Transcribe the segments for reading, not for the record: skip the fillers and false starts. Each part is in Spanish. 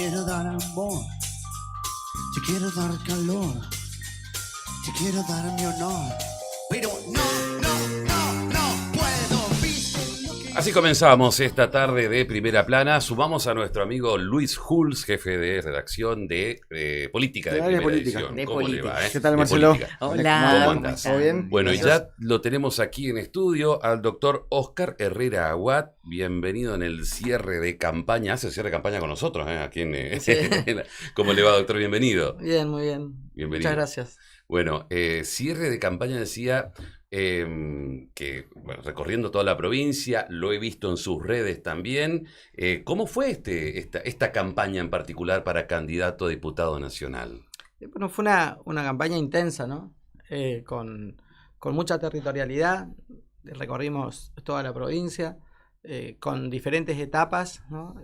quiero dar amor, te quiero dar calor, te quiero dar mi honor, pero no puedo, ¿viste? Así comenzamos esta tarde de Primera Plana. Sumamos a nuestro amigo Luis Hulz, jefe de redacción de Política de Primera Edición. ¿Cómo le va? ¿Qué tal, Marcelo? Hola. ¿Cómo andás? ¿Todo bien? Bueno, Gracias. y ya lo tenemos aquí en estudio al doctor Oscar Herrera Aguad. Bienvenido en el cierre de campaña. Hace cierre de campaña con nosotros, aquí en, Sí. ¿Cómo le va, doctor? Bienvenido. Bien, muy bien. Bienvenido. Muchas gracias. Bueno, cierre de campaña decía que, bueno, recorriendo toda la provincia, lo he visto en sus redes también. ¿Cómo fue esta campaña en particular para candidato a diputado nacional? Bueno, fue una campaña intensa, ¿no? Con mucha territorialidad. Recorrimos toda la provincia con diferentes etapas, ¿no?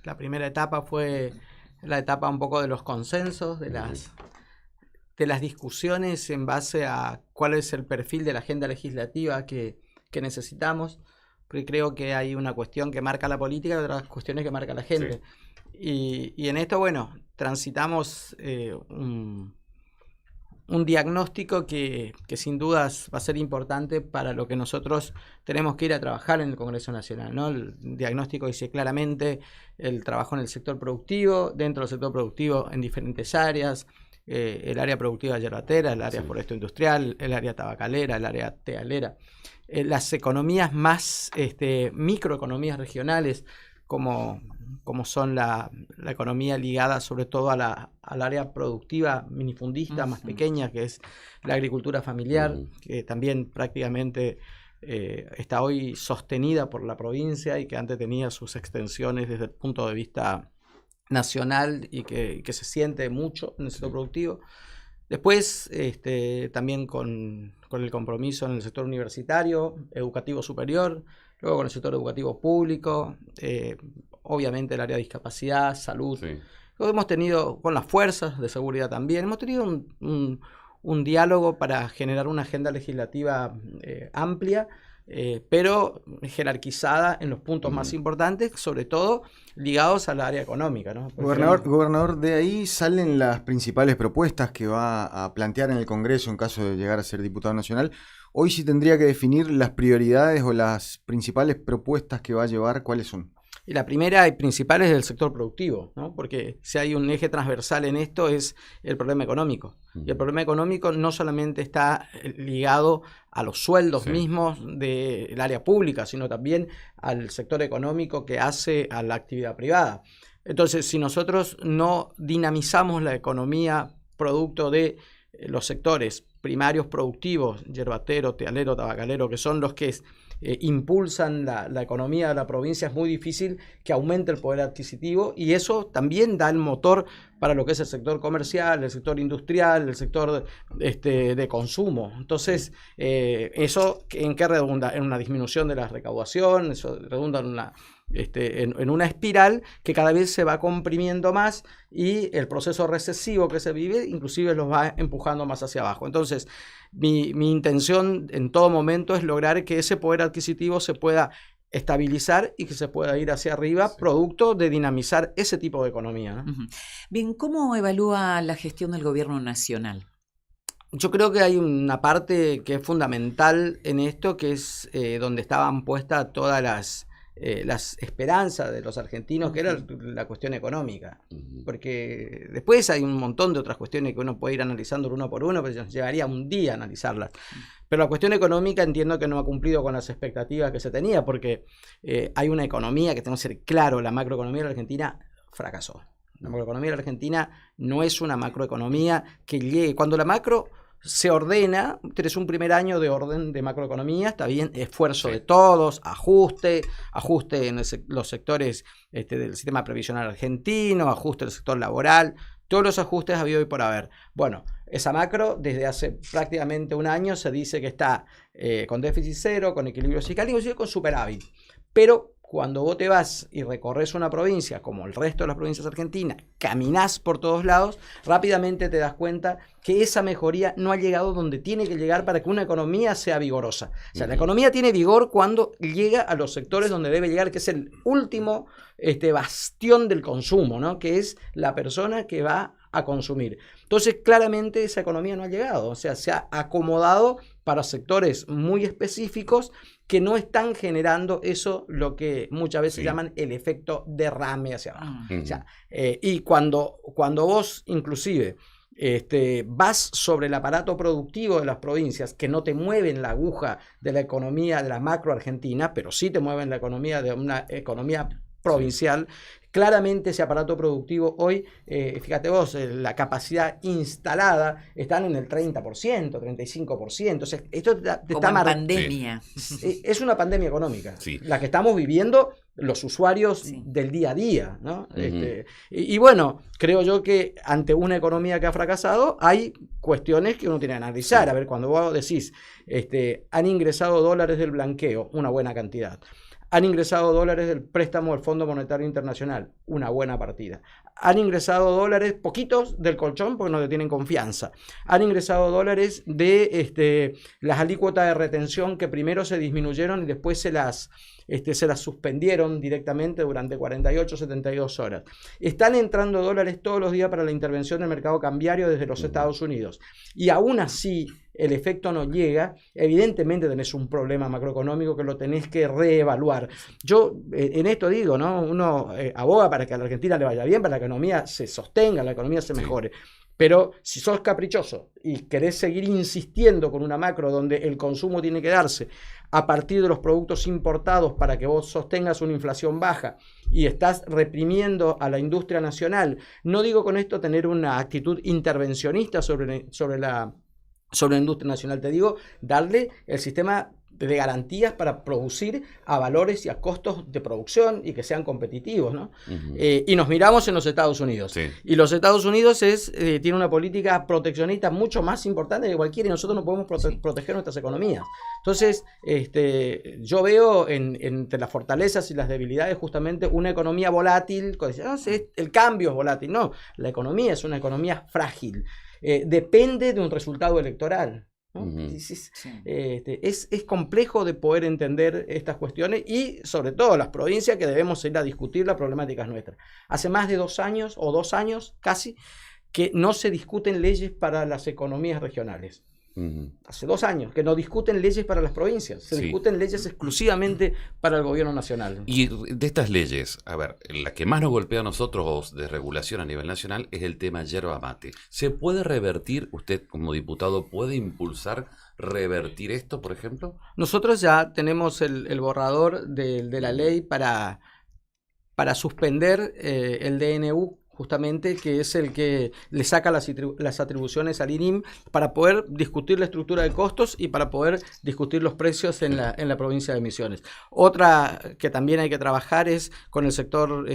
La primera etapa fue la etapa un poco de los consensos, de las discusiones en base a cuál es el perfil de la agenda legislativa que necesitamos, porque creo que hay una cuestión que marca la política y otras cuestiones que marca la gente. Sí. Y en esto, bueno, transitamos un diagnóstico que sin dudas va a ser importante para lo que nosotros tenemos que ir a trabajar en el Congreso Nacional, ¿no? El diagnóstico dice claramente el trabajo en el sector productivo, dentro del sector productivo en diferentes áreas, el área productiva yerbatera, el área foresto industrial, el área tabacalera, el área tealera, las economías más microeconomías regionales, como son la economía ligada sobre todo al área productiva minifundista más pequeña, que es la agricultura familiar, que también prácticamente está hoy sostenida por la provincia y que antes tenía sus extensiones desde el punto de vista nacional y que se siente mucho en el sector productivo. Después, también con el compromiso en el sector universitario, educativo superior, luego con el sector educativo público, obviamente el área de discapacidad, salud. Sí. Luego hemos tenido, con las fuerzas de seguridad también, hemos tenido un diálogo para generar una agenda legislativa amplia, pero jerarquizada en los puntos más importantes, sobre todo ligados al área económica, ¿no? Gobernador, de ahí salen las principales propuestas que va a plantear en el Congreso en caso de llegar a ser diputado nacional. Hoy sí tendría que definir las prioridades o las principales propuestas que va a llevar, ¿cuáles son? Y la primera y principal es del sector productivo, ¿no? Porque si hay un eje transversal en esto es el problema económico. Y el problema económico no solamente está ligado a los sueldos mismos del área pública, sino también al sector económico que hace a la actividad privada. Entonces, si nosotros no dinamizamos la economía producto de los sectores primarios productivos, yerbatero, tealero, tabacalero, que son los que impulsan la economía de la provincia, es muy difícil que aumente el poder adquisitivo, y eso también da el motor para lo que es el sector comercial, el sector industrial, el sector de consumo. Entonces, ¿eso en qué redunda? En una disminución de la recaudación, eso redunda en una espiral que cada vez se va comprimiendo más, y el proceso recesivo que se vive inclusive los va empujando más hacia abajo. Entonces, mi intención en todo momento es lograr que ese poder adquisitivo se pueda estabilizar y que se pueda ir hacia arriba, producto de dinamizar ese tipo de economía, ¿no? Bien, ¿cómo evalúa la gestión del gobierno nacional? Yo creo que hay una parte que es fundamental en esto, que es donde estaban puestas todas las esperanzas de los argentinos, que era la cuestión económica. Porque después hay un montón de otras cuestiones que uno puede ir analizando uno por uno, pero nos llevaría un día analizarlas. Pero la cuestión económica entiendo que no ha cumplido con las expectativas que se tenía, porque hay una economía que tenemos que ser claro, la macroeconomía de la Argentina fracasó. La macroeconomía de la Argentina no es una macroeconomía que llegue. Cuando la macro se ordena, tienes un primer año de orden de macroeconomía, está bien, esfuerzo de todos, ajuste en los sectores del sistema previsional argentino, ajuste del sector laboral, todos los ajustes ha habido y por haber. Bueno, esa macro desde hace prácticamente un año se dice que está con déficit cero, con equilibrio fiscal, inclusive con superávit, pero cuando vos te vas y recorres una provincia, como el resto de las provincias argentinas, caminás por todos lados, rápidamente te das cuenta que esa mejoría no ha llegado donde tiene que llegar para que una economía sea vigorosa. O sea, la economía tiene vigor cuando llega a los sectores donde debe llegar, que es el último bastión del consumo, ¿no? Que es la persona que va a consumir. Entonces, claramente esa economía no ha llegado, o sea, se ha acomodado para sectores muy específicos que no están generando eso, lo que muchas veces llaman el efecto derrame hacia abajo. O sea, y cuando vos inclusive vas sobre el aparato productivo de las provincias, que no te mueven la aguja de la economía de la macro argentina, pero sí te mueven la economía de una economía provincial, claramente ese aparato productivo hoy, fíjate vos, la capacidad instalada están en el 30%, 35%. O sea, esto te está marcando. Pandemia. Es una pandemia económica, Sí. la que estamos viviendo los usuarios del día a día, ¿no? Y bueno, creo yo que ante una economía que ha fracasado, hay cuestiones que uno tiene que analizar. A ver, cuando vos decís, han ingresado dólares del blanqueo, una buena cantidad. Han ingresado dólares del préstamo del Fondo Monetario Internacional, una buena partida. Han ingresado dólares, poquitos, del colchón porque no le tienen confianza. Han ingresado dólares de las alícuotas de retención que primero se disminuyeron y después se las suspendieron directamente durante 48, 72 horas. Están entrando dólares todos los días para la intervención del mercado cambiario desde los Estados Unidos. Y aún así el efecto no llega, evidentemente tenés un problema macroeconómico que lo tenés que reevaluar. Yo en esto digo, ¿no? Uno aboga para que a la Argentina le vaya bien, para que la economía se sostenga, la economía se mejore. Pero si sos caprichoso y querés seguir insistiendo con una macro donde el consumo tiene que darse a partir de los productos importados para que vos sostengas una inflación baja y estás reprimiendo a la industria nacional, no digo con esto tener una actitud intervencionista sobre la industria nacional, te digo darle el sistema de garantías para producir a valores y a costos de producción y que sean competitivos, ¿no? Y nos miramos en los Estados Unidos. Sí. Y los Estados Unidos tiene una política proteccionista mucho más importante que cualquiera y nosotros no podemos proteger nuestras economías. Entonces, yo veo entre las fortalezas y las debilidades justamente una economía volátil. El cambio es volátil. No, la economía es una economía frágil. Depende de un resultado electoral, ¿no? Es complejo de poder entender estas cuestiones y sobre todo las provincias que debemos ir a discutir las problemáticas nuestras. Hace más de 2 años o 2 años casi que no se discuten leyes para las economías regionales. Hace 2 años que no discuten leyes para las provincias, se discuten leyes exclusivamente para el gobierno nacional. Y de estas leyes, a ver, la que más nos golpea a nosotros de regulación a nivel nacional es el tema yerba mate. ¿Se puede revertir? ¿Usted como diputado puede impulsar revertir esto, por ejemplo? Nosotros ya tenemos el borrador de la ley para suspender el DNU, justamente, que es el que le saca las atribuciones al INIM para poder discutir la estructura de costos y para poder discutir los precios en la provincia de Misiones. Otra que también hay que trabajar es con el sector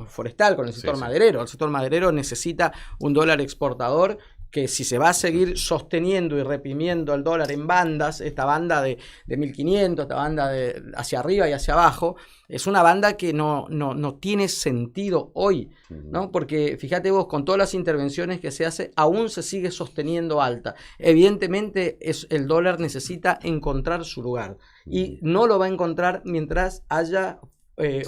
forestal, con el sector maderero. El sector maderero necesita un dólar exportador que si se va a seguir sosteniendo y reprimiendo el dólar en bandas, esta banda de 1500, esta banda de hacia arriba y hacia abajo, es una banda que no tiene sentido hoy, ¿no? Porque fíjate vos, con todas las intervenciones que se hace, aún se sigue sosteniendo alta. Evidentemente el dólar necesita encontrar su lugar y no lo va a encontrar mientras haya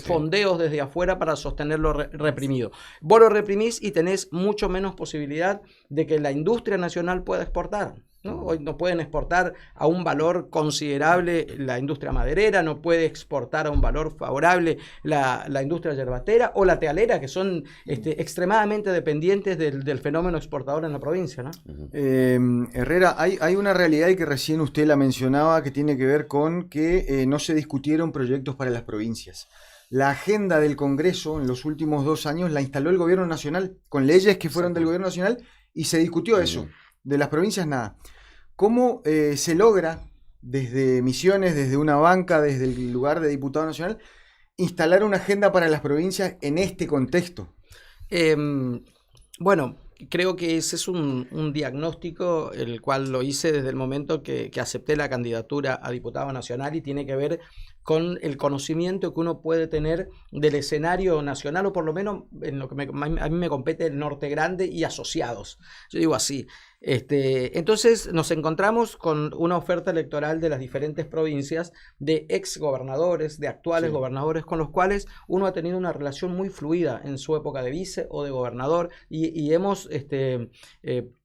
fondeos desde afuera para sostenerlo reprimido. Vos lo reprimís y tenés mucho menos posibilidad de que la industria nacional pueda exportar, ¿no? Hoy no pueden exportar a un valor considerable la industria maderera, no puede exportar a un valor favorable la industria yerbatera o la tealera, que son extremadamente dependientes del fenómeno exportador en la provincia, ¿no? Herrera, hay una realidad y que recién usted la mencionaba que tiene que ver con que no se discutieron proyectos para las provincias. La agenda del Congreso en los últimos 2 años la instaló el Gobierno Nacional con leyes que fueron del Gobierno Nacional y se discutió eso. De las provincias nada. ¿Cómo se logra desde Misiones, desde una banca, desde el lugar de diputado nacional, instalar una agenda para las provincias en este contexto? Bueno, creo que ese es un diagnóstico el cual lo hice desde el momento que acepté la candidatura a diputado nacional y tiene que ver con el conocimiento que uno puede tener del escenario nacional, o por lo menos en lo que a mí me compete el Norte Grande y asociados. Yo digo así. Entonces nos encontramos con una oferta electoral de las diferentes provincias, de ex gobernadores, de actuales gobernadores, con los cuales uno ha tenido una relación muy fluida en su época de vice o de gobernador, y hemos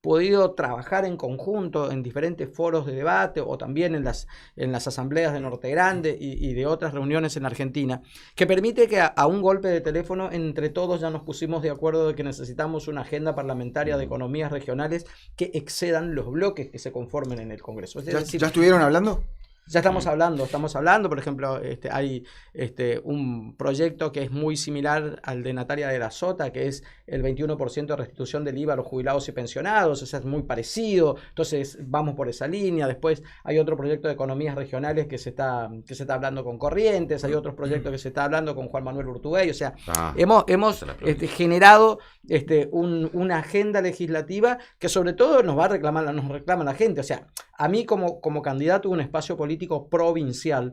podido trabajar en conjunto en diferentes foros de debate, o también en las asambleas de Norte Grande y de otras reuniones en Argentina, que permite que a un golpe de teléfono entre todos ya nos pusimos de acuerdo de que necesitamos una agenda parlamentaria de economías regionales que excedan los bloques que se conformen en el Congreso. Es decir, ¿Ya estuvieron hablando? ya estamos hablando, por ejemplo, hay un proyecto que es muy similar al de Natalia de la Sota, que es el 21% de restitución del IVA a los jubilados y pensionados, o sea, es muy parecido, entonces vamos por esa línea. Después hay otro proyecto de economías regionales que se está hablando con Corrientes, hay otros proyectos que se está hablando con Juan Manuel Urtubey, o sea, hemos generado una agenda legislativa que sobre todo nos reclama la gente. O sea, a mí como candidato a un espacio político provincial,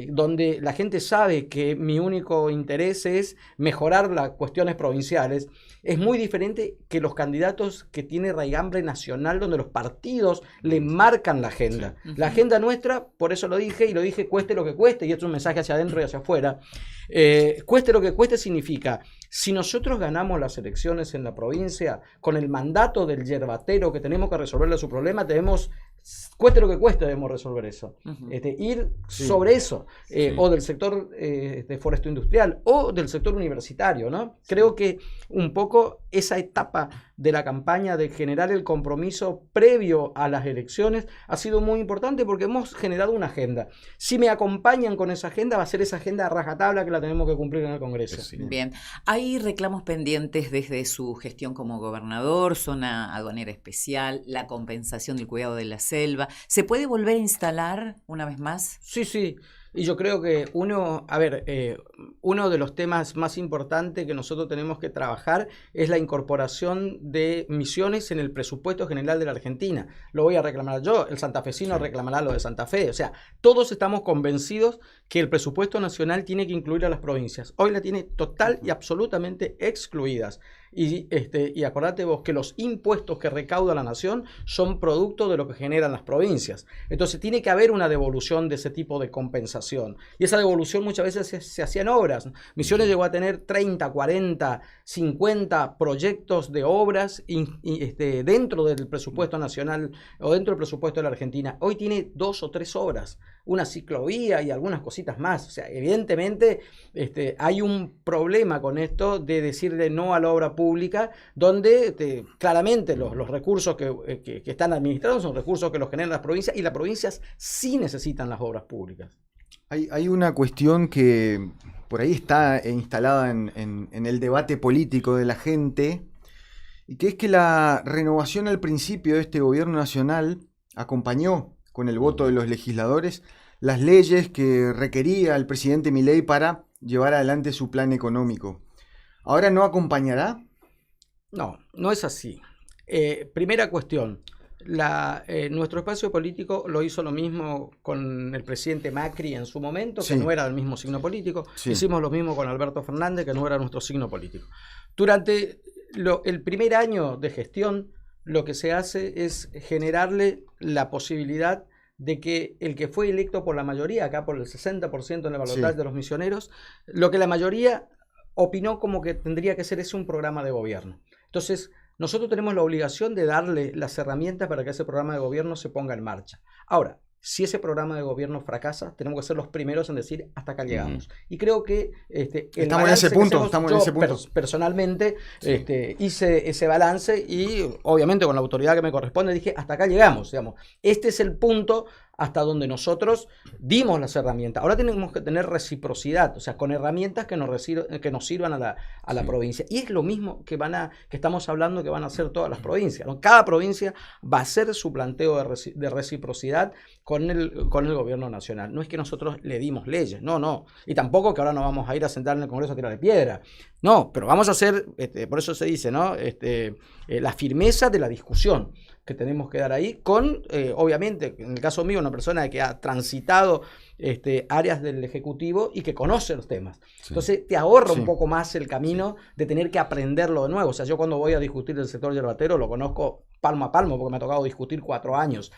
donde la gente sabe que mi único interés es mejorar las cuestiones provinciales, es muy diferente que los candidatos que tienen raigambre nacional, donde los partidos le marcan la agenda. Sí. La agenda nuestra, por eso lo dije, cueste lo que cueste, y esto es un mensaje hacia adentro y hacia afuera. Cueste lo que cueste significa, si nosotros ganamos las elecciones en la provincia, con el mandato del yerbatero que tenemos que resolverle su problema, cueste lo que cueste, debemos resolver eso. Ir sobre eso, o del sector de foresto industrial, o del sector universitario, ¿no? Creo que un poco esa etapa de la campaña de generar el compromiso previo a las elecciones ha sido muy importante, porque hemos generado una agenda. Si me acompañan con esa agenda, va a ser esa agenda a rajatabla que la tenemos que cumplir en el Congreso. Bien, hay reclamos pendientes desde su gestión como gobernador, zona aduanera especial, la compensación del cuidado de la selva. ¿Se puede volver a instalar una vez más? Sí. Y yo creo que uno de los temas más importantes que nosotros tenemos que trabajar es la incorporación de Misiones en el presupuesto general de la Argentina. Lo voy a reclamar yo, el santafesino reclamará lo de Santa Fe. O sea, todos estamos convencidos que el presupuesto nacional tiene que incluir a las provincias. Hoy la tiene total y absolutamente excluidas. Y acordate vos que los impuestos que recauda la nación son producto de lo que generan las provincias. Entonces tiene que haber una devolución de ese tipo de compensación. Y esa devolución muchas veces se hacía en obras. Misiones llegó a tener 30, 40, 50 proyectos de obras dentro del presupuesto nacional o dentro del presupuesto de la Argentina. Hoy tiene 2 o 3 obras, una ciclovía y algunas cositas más. O sea, evidentemente hay un problema con esto de decirle no a la obra pública, donde claramente los recursos que están administrados son recursos que los generan las provincias, y las provincias sí necesitan las obras públicas. Hay una cuestión que por ahí está instalada en el debate político de la gente, y que es que la renovación al principio de este gobierno nacional acompañó con el voto de los legisladores las leyes que requería el presidente Milei para llevar adelante su plan económico. ¿Ahora no acompañará? No es así. Primera cuestión, nuestro espacio político lo hizo lo mismo con el presidente Macri en su momento, que no era del mismo signo político. Hicimos lo mismo con Alberto Fernández, que no era nuestro signo político. Durante el primer año de gestión, lo que se hace es generarle la posibilidad de que el que fue electo por la mayoría, acá por el 60% en el balotaje de los misioneros, lo que la mayoría opinó como que tendría que ser ese un programa de gobierno. Entonces, nosotros tenemos la obligación de darle las herramientas para que ese programa de gobierno se ponga en marcha. Ahora, si ese programa de gobierno fracasa, tenemos que ser los primeros en decir hasta acá llegamos. Y creo que estamos en ese punto. Personalmente hice ese balance, y obviamente con la autoridad que me corresponde dije hasta acá llegamos. Digamos. Este es el punto hasta donde nosotros dimos las herramientas. Ahora tenemos que tener reciprocidad, o sea, con herramientas que nos sirvan a la provincia. Y es lo mismo que estamos hablando que van a hacer todas las provincias, ¿no? Cada provincia va a hacer su planteo de reciprocidad con el gobierno nacional. No es que nosotros le dimos leyes, no. Y tampoco que ahora nos vamos a ir a sentar en el Congreso a tirarle piedra. No, pero vamos a hacer, por eso se dice, ¿no? La firmeza de la discusión que tenemos que dar ahí con, obviamente, en el caso mío, una persona que ha transitado áreas del Ejecutivo y que conoce los temas. Sí. Entonces te ahorra Sí. un poco más el camino de tener que aprenderlo de nuevo. O sea, yo cuando voy a discutir el sector yerbatero lo conozco palmo a palmo porque me ha tocado discutir 4 años.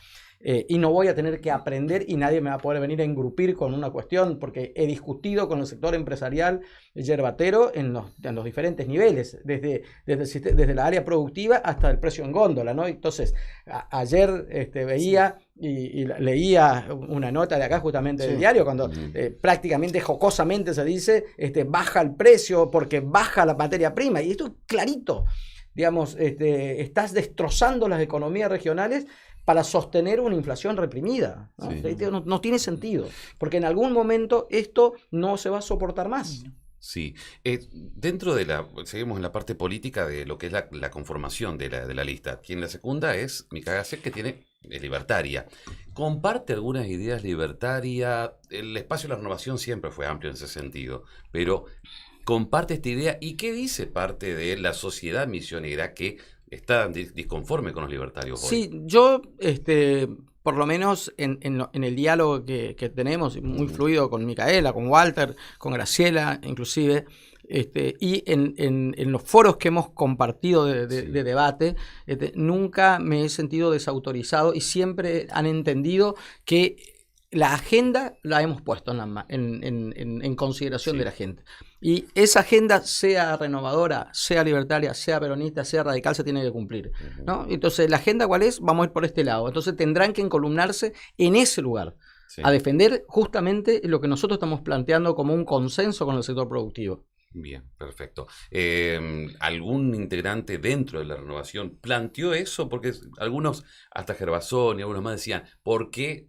Y no voy a tener que aprender y nadie me va a poder venir a engrupir con una cuestión porque he discutido con el sector empresarial yerbatero en los diferentes niveles, desde la área productiva hasta el precio en góndola, ¿no? Entonces, ayer veía y leía una nota de acá justamente del diario cuando prácticamente jocosamente se dice baja el precio porque baja la materia prima y esto es clarito, digamos, estás destrozando las economías regionales para sostener una inflación reprimida, ¿no? Sí. No tiene sentido, porque en algún momento esto no se va a soportar más. Sí, dentro de seguimos en la parte política de lo que es la conformación de la lista. Quien la secunda es Micaela Gacek, que es libertaria. ¿Comparte algunas ideas libertarias? El espacio de la renovación siempre fue amplio en ese sentido, pero ¿comparte esta idea? ¿Y qué dice parte de la sociedad misionera que está disconforme con los libertarios hoy? Sí, yo, por lo menos en el diálogo que tenemos, muy fluido con Micaela, con Walter, con Graciela, inclusive, y en los foros que hemos compartido de debate, nunca me he sentido desautorizado y siempre han entendido que la agenda la hemos puesto en consideración de la gente. Y esa agenda, sea renovadora, sea libertaria, sea peronista, sea radical, se tiene que cumplir, ¿no? Entonces, ¿la agenda cuál es? Vamos a ir por este lado. Entonces, tendrán que encolumnarse en ese lugar, a defender justamente lo que nosotros estamos planteando como un consenso con el sector productivo. Bien, perfecto. ¿Algún integrante dentro de la renovación planteó eso? Porque algunos, hasta Gervasón y algunos más decían, ¿por qué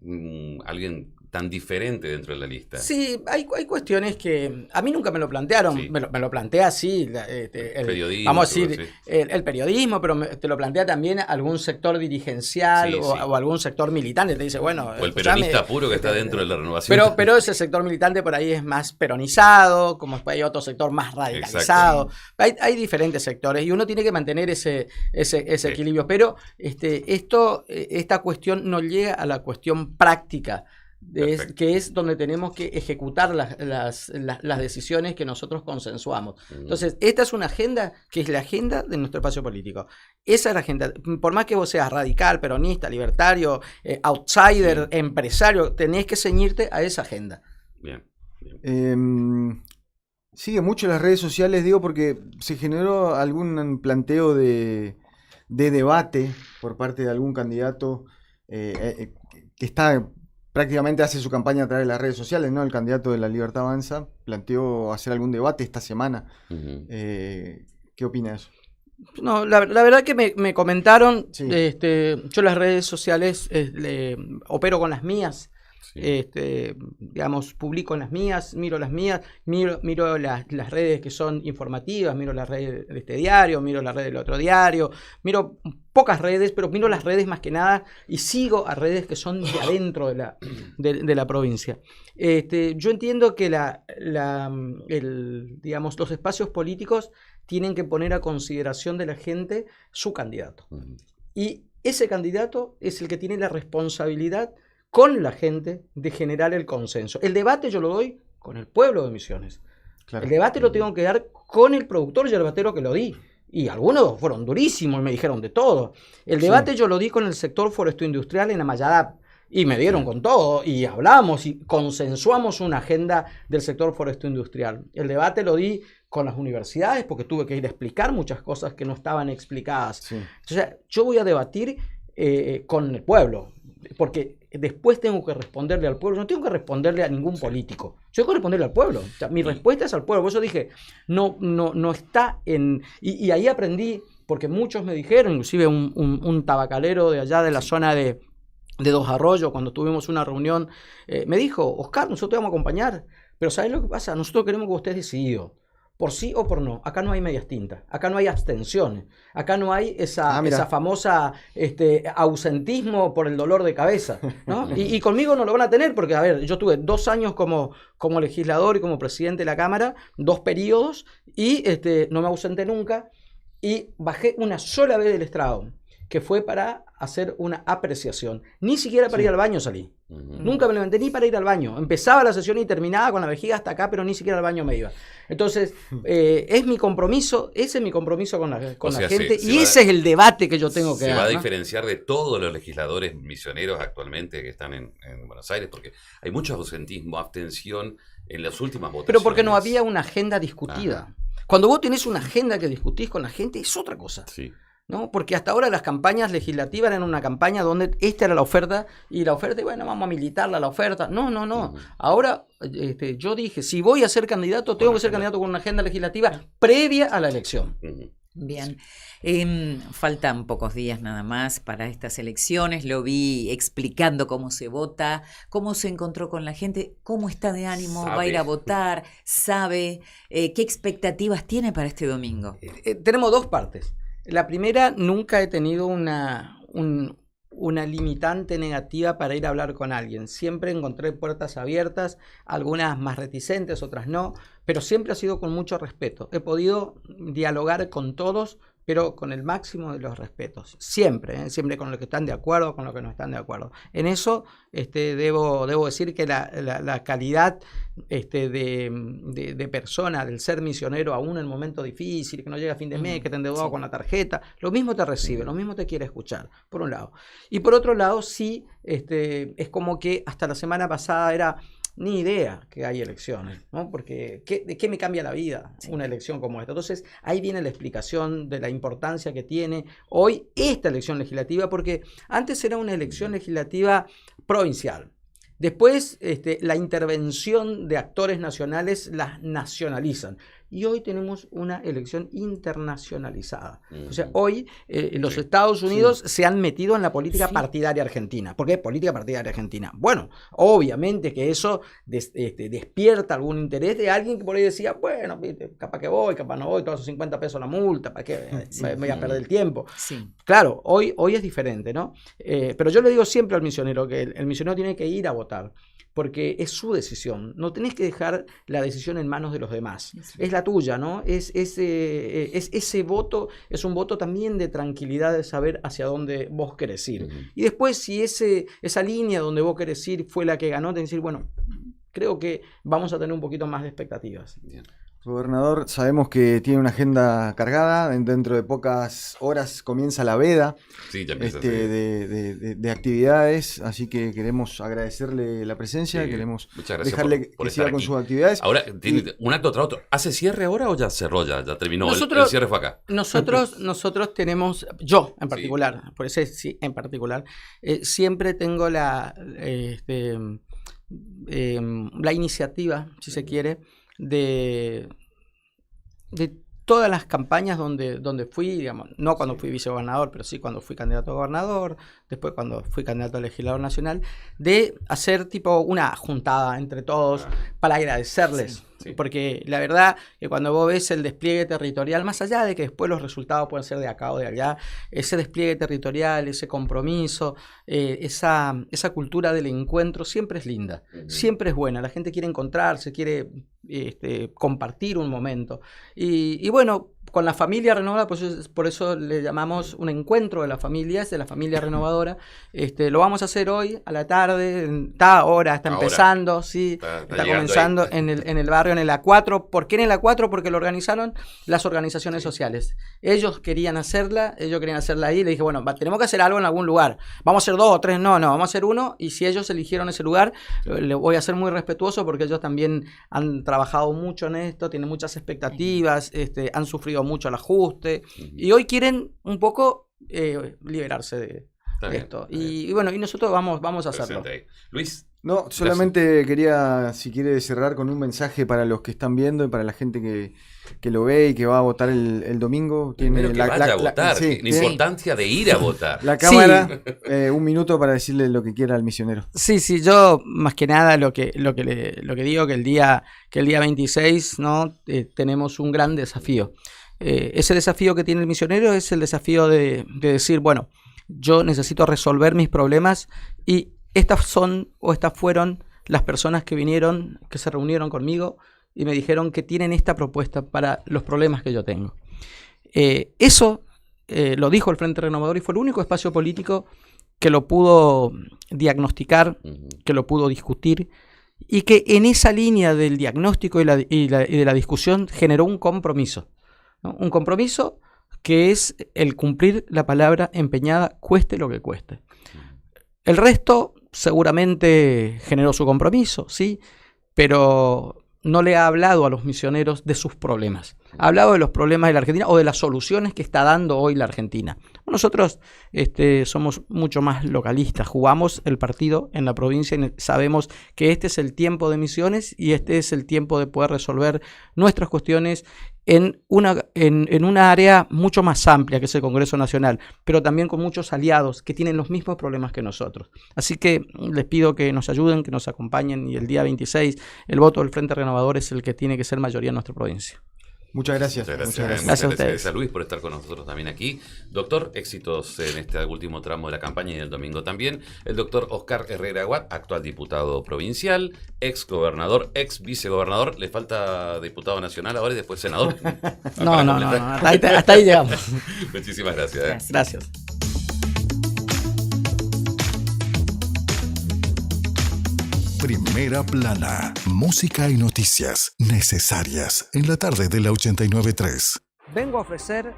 alguien tan diferente dentro de la lista? Sí, hay cuestiones que a mí nunca me lo plantearon, Sí. me lo plantea así, Periodismo, vamos a decir, sí. el periodismo, pero te lo plantea también algún sector dirigencial Sí, sí. o algún sector militante, te dice, bueno, O el escuchame, peronista puro que está dentro de la renovación. pero ese sector militante por ahí es más peronizado, como después hay otro sector más radicalizado. Hay diferentes sectores y uno tiene que mantener ese equilibrio, pero esta cuestión no llega a la cuestión práctica. Que es donde tenemos que ejecutar las decisiones que nosotros consensuamos. Entonces, esta es una agenda que es la agenda de nuestro espacio político. Esa es la agenda. Por más que vos seas radical, peronista, libertario, outsider, empresario, tenés que ceñirte a esa agenda. Bien. Sigue mucho las redes sociales, digo, porque se generó algún planteo de debate por parte de algún candidato que está... prácticamente hace su campaña a través de las redes sociales, ¿no? El candidato de La Libertad Avanza planteó hacer algún debate esta semana. ¿Qué opina de eso? No, la verdad que me comentaron, Sí. yo las redes sociales opero con las mías. Sí. Digamos, publico en las mías, miro las redes que son informativas, miro las redes de este diario, miro las redes del otro diario, miro pocas redes, pero miro las redes más que nada y sigo a redes que son de adentro de la provincia. Yo entiendo que digamos, los espacios políticos tienen que poner a consideración de la gente su candidato. Y ese candidato es el que tiene la responsabilidad con la gente de generar el consenso. El debate yo lo doy con el pueblo de Misiones. Claro. El debate lo tengo que dar con el productor yerbatero que lo di. Y algunos fueron durísimos y me dijeron de todo. El debate yo lo di con el sector foresto-industrial en Amayadap. Y me dieron con todo. Y hablamos y consensuamos una agenda del sector foresto-industrial. El debate lo di con las universidades porque tuve que ir a explicar muchas cosas que no estaban explicadas. Sí. Entonces, yo voy a debatir con el pueblo. Porque después tengo que responderle al pueblo, no tengo que responderle a ningún político, yo tengo que responderle al pueblo, o sea, mi respuesta es al pueblo. Por eso dije, no está en... Y ahí aprendí, porque muchos me dijeron, inclusive un tabacalero de allá de la zona de Dos Arroyos, cuando tuvimos una reunión, me dijo, Oscar, nosotros te vamos a acompañar, pero ¿sabes lo que pasa? Nosotros queremos que usted esté decidido. por sí o por no. Acá no hay medias tintas, acá no hay abstenciones, acá no hay esa famosa ausentismo por el dolor de cabeza, ¿no? Y conmigo no lo van a tener porque, a ver, yo tuve 2 años como legislador y como presidente de la Cámara, 2 periodos, y no me ausenté nunca, y bajé una sola vez del estrado, que fue para hacer una apreciación. Ni siquiera para ir al baño salí. Nunca me levanté ni para ir al baño. Empezaba la sesión y terminaba con la vejiga hasta acá, pero ni siquiera al baño me iba. Entonces, es mi compromiso, ese es mi compromiso con la gente, y ese es el debate que yo tengo que dar. Se va a ¿no? diferenciar de todos los legisladores misioneros actualmente que están en Buenos Aires, porque hay mucho ausentismo, abstención en las últimas votaciones. Pero porque no había una agenda discutida. Ajá. Cuando vos tenés una agenda que discutís con la gente, es otra cosa. Sí. ¿No? Porque hasta ahora las campañas legislativas eran una campaña donde esta era la oferta, y bueno, vamos a militarla la oferta. No. Ahora yo dije, si voy a ser candidato, tengo que ser candidato con una agenda legislativa previa a la elección. Bien, faltan pocos días nada más para estas elecciones. Lo vi explicando cómo se vota, cómo se encontró con la gente, cómo está de ánimo, va a ir a votar, sabe qué expectativas tiene para este domingo. Tenemos 2 partes. La primera, nunca he tenido una limitante negativa para ir a hablar con alguien. Siempre encontré puertas abiertas, algunas más reticentes, otras no, pero siempre ha sido con mucho respeto. He podido dialogar con todos, pero con el máximo de los respetos. Siempre, siempre con los que están de acuerdo, con los que no están de acuerdo. En eso debo decir que la calidad de persona, del ser misionero, aún en momentos difíciles, que no llega a fin de mes, que te endeudado con la tarjeta, lo mismo te recibe, lo mismo te quiere escuchar, por un lado. Y por otro lado, sí, es como que hasta la semana pasada era ni idea que hay elecciones, ¿no? Porque ¿de qué me cambia la vida una elección como esta? Entonces ahí viene la explicación de la importancia que tiene hoy esta elección legislativa, porque antes era una elección legislativa provincial. Después la intervención de actores nacionales las nacionalizan. Y hoy tenemos una elección internacionalizada. O sea, hoy los Estados Unidos se han metido en la política partidaria argentina. ¿Por qué? Política partidaria argentina. Bueno, obviamente que eso despierta algún interés de alguien que por ahí decía, bueno, capaz que voy, capaz no voy, todos esos 50 pesos la multa, ¿para qué me voy a perder el tiempo? Sí. Claro, hoy es diferente, ¿no? Pero yo le digo siempre al misionero que el misionero tiene que ir a votar, porque es su decisión. No tenés que dejar la decisión en manos de los demás. Es la tuya, ¿no? Ese voto es un voto también de tranquilidad, de saber hacia dónde vos querés ir. Y después, si esa línea donde vos querés ir fue la que ganó, te decir, bueno, creo que vamos a tener un poquito más de expectativas. Bien. Gobernador, sabemos que tiene una agenda cargada, dentro de pocas horas comienza la veda de actividades, así que queremos agradecerle la presencia, queremos dejarle que siga con sus actividades. Ahora, tiene un acto tras otro. ¿Hace cierre ahora o ya cerró, ya terminó? El cierre fue acá. Nosotros tenemos, yo en particular, por eso sí, en particular, siempre tengo la iniciativa, si se quiere, de todas las campañas donde fui, digamos, no cuando fui vicegobernador, pero sí cuando fui candidato a gobernador, después cuando fui candidato a legislador nacional, de hacer tipo una juntada entre todos para agradecerles. Sí. Porque la verdad que cuando vos ves el despliegue territorial, más allá de que después los resultados pueden ser de acá o de allá, ese despliegue territorial, ese compromiso, esa cultura del encuentro siempre es linda, siempre es buena. La gente quiere encontrarse, quiere compartir un momento. Y bueno, con la familia renovadora, por eso le llamamos un encuentro de las familias, de la familia renovadora. Lo vamos a hacer hoy a la tarde, está empezando, sí, está comenzando en el barrio, en el A4. ¿Por qué en el A4? Porque lo organizaron las organizaciones sociales. Ellos querían hacerla ahí. Le dije, bueno, tenemos que hacer algo en algún lugar. ¿Vamos a hacer 2 o 3? No, vamos a hacer 1. Y si ellos eligieron ese lugar, le voy a ser muy respetuoso porque ellos también han trabajado mucho en esto, tienen muchas expectativas, han sufrido mucho el ajuste y hoy quieren un poco liberarse de esto. Y bueno, y nosotros vamos a hacerlo. Luis, No, solamente quería, si quiere, cerrar con un mensaje para los que están viendo y para la gente que lo ve y que va a votar el domingo. Primero que vaya a votar, sí, la importancia de ir a votar. la cámara, un minuto para decirle lo que quiera al misionero. Sí, yo más que nada lo que digo que el día 26, ¿no? Tenemos un gran desafío. Ese desafío que tiene el misionero es el desafío de decir, bueno, yo necesito resolver mis problemas y estas fueron las personas que se reunieron conmigo y me dijeron que tienen esta propuesta para los problemas que yo tengo. Eso lo dijo el Frente Renovador y fue el único espacio político que lo pudo diagnosticar, que lo pudo discutir y que en esa línea del diagnóstico y de la discusión generó un compromiso, ¿no? Un compromiso que es el cumplir la palabra empeñada, cueste lo que cueste. El resto seguramente generó su compromiso, sí, pero no le ha hablado a los misioneros de sus problemas. Ha hablado de los problemas de la Argentina o de las soluciones que está dando hoy la Argentina. Nosotros somos mucho más localistas, jugamos el partido en la provincia y sabemos que este es el tiempo de misiones y este es el tiempo de poder resolver nuestras cuestiones en una área mucho más amplia que es el Congreso Nacional, pero también con muchos aliados que tienen los mismos problemas que nosotros. Así que les pido que nos ayuden, que nos acompañen y el día 26 el voto del Frente Renovador es el que tiene que ser mayoría en nuestra provincia. Muchas gracias. Muchas Gracias a ustedes. Gracias a Luis por estar con nosotros también aquí. Doctor, éxitos en este último tramo de la campaña y el domingo también. El doctor Oscar Herrera Aguad, actual diputado provincial, ex gobernador, ex vicegobernador. Le falta diputado nacional ahora y después senador. No. Hasta ahí llegamos. Muchísimas gracias. Gracias. Primera Plana, música y noticias necesarias en la tarde de la 89.3. Vengo a ofrecer